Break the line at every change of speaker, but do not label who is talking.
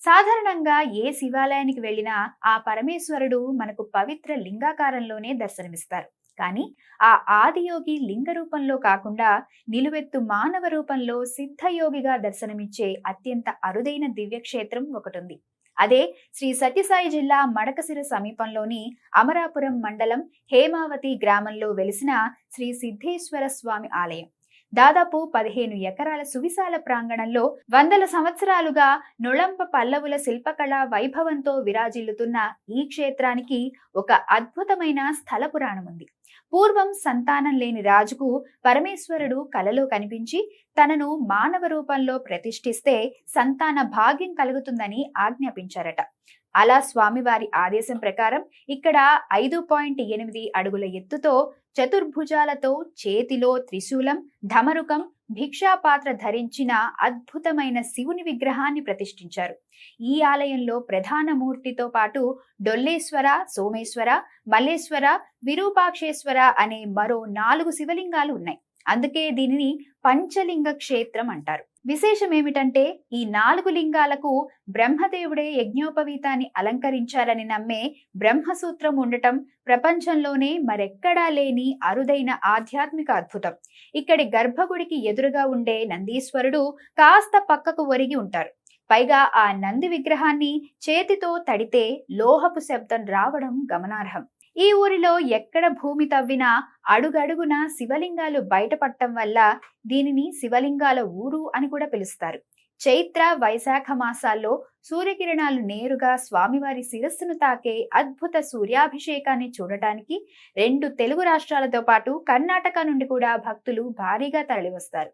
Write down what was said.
సాధారణంగా ఏ శివాలయానికి వెళ్ళినా ఆ పరమేశ్వరుడు మనకు పవిత్ర లింగాకారంలోనే దర్శనమిస్తారు. కానీ ఆ ఆదియోగి లింగ రూపంలో కాకుండా నిలువెత్తు మానవ రూపంలో సిద్ధయోగిగా దర్శనమిచ్చే అత్యంత అరుదైన దివ్యక్షేత్రం ఒకటుంది. అదే శ్రీ సత్యసాయి జిల్లా మడకసిర సమీపంలోని అమరాపురం మండలం హేమావతి గ్రామంలో వెలిసిన శ్రీ సిద్ధేశ్వర స్వామి ఆలయం. దాదాపు 15 ఎకరాల సువిశాల ప్రాంగణంలో వందల సంవత్సరాలుగా నొళంప పల్లవుల శిల్పకళా వైభవంతో విరాజిల్లుతున్న ఈ క్షేత్రానికి ఒక అద్భుతమైన స్థల పురాణం ఉంది. పూర్వం సంతానం లేని రాజుకు పరమేశ్వరుడు కలలో కనిపించి తనను మానవ రూపంలో ప్రతిష్ఠిస్తే సంతాన భాగ్యం కలుగుతుందని ఆజ్ఞాపించారట. అలా స్వామివారి ఆదేశం ప్రకారం ఇక్కడ 5.8 అడుగుల ఎత్తుతో చతుర్భుజాలతో చేతిలో త్రిశూలం, ఢమరుకం, భిక్షాపాత్ర ధరించిన అద్భుతమైన శివుని విగ్రహాన్ని ప్రతిష్ఠించారు. ఈ ఆలయంలో ప్రధాన మూర్తితో పాటు డొల్లేశ్వర, సోమేశ్వర, మల్లేశ్వర, విరూపాక్షేశ్వర అనే మరో 4 శివలింగాలు ఉన్నాయి. అందుకే దీనిని పంచలింగ క్షేత్రం అంటారు. విశేషం ఏమిటంటే ఈ 4 లింగాలకు బ్రహ్మదేవుడే యజ్ఞోపవీతాన్ని అలంకరించారని నమ్మే బ్రహ్మసూత్రం ఉండటం ప్రపంచంలోనే మరెక్కడా లేని అరుదైన ఆధ్యాత్మిక అద్భుతం. ఇక్కడి గర్భగుడికి ఎదురుగా ఉండే నందీశ్వరుడు కాస్త పక్కకు ఒరిగి ఉంటారు. పైగా ఆ నంది విగ్రహాన్ని చేతితో తడితే లోహపు శబ్దం రావడం గమనార్హం. ఈ ఊరిలో ఎక్కడ భూమి తవ్వినా అడుగడుగున శివలింగాలు బయటపడటం వల్ల దీనిని శివలింగాల ఊరు అని కూడా పిలుస్తారు. చైత్ర, వైశాఖ మాసాల్లో సూర్యకిరణాలు నేరుగా స్వామివారి శిరస్సును తాకే అద్భుత సూర్యాభిషేకాన్ని చూడటానికి 2 తెలుగు రాష్ట్రాలతో పాటు కర్ణాటక నుండి కూడా భక్తులు భారీగా తరలివస్తారు.